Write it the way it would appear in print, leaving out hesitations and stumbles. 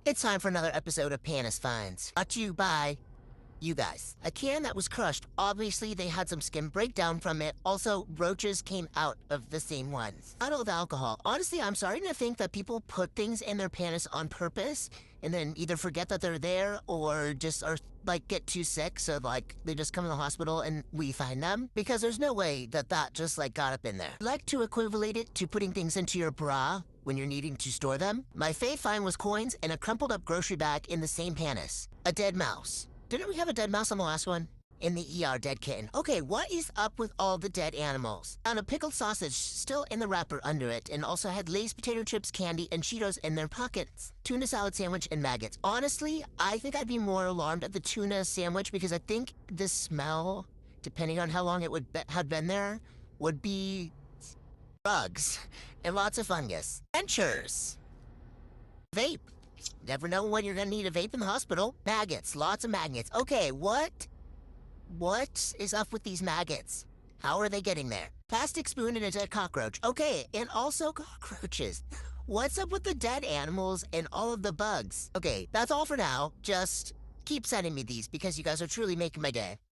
It's time for another episode of PANNUS Finds, brought to you by you guys. A can that was crushed. Obviously, they had some skin breakdown from it. Also, roaches came out of the same ones. Bottle of alcohol. Honestly, I'm starting to think that people put things in their PANNUS on purpose and then either forget that they're there or just are get too sick, so they just come to the hospital and we find them, because there's no way that just got up in there. I like to equivalent it to putting things into your bra when you're needing to store them. My fave find was coins and a crumpled up grocery bag in the same PANNUS. A dead mouse. Didn't we have a dead mouse on the last one? In the ER, dead kitten. Okay, what is up with all the dead animals? Found a pickled sausage still in the wrapper under it, and also had Lay's potato chips, candy, and Cheetos in their pockets. Tuna salad sandwich and maggots. Honestly, I think I'd be more alarmed at the tuna sandwich because I think the smell, depending on how long it had been there, would be bugs and lots of fungus. Dentures. Vape. Never know when you're gonna need a vape in the hospital. Maggots, lots of maggots. Okay, what is up with these maggots? How are they getting there? Plastic spoon and a dead cockroach. Okay, and also cockroaches. What's up with the dead animals and all of the bugs? Okay, that's all for now. Just keep sending me these because you guys are truly making my day.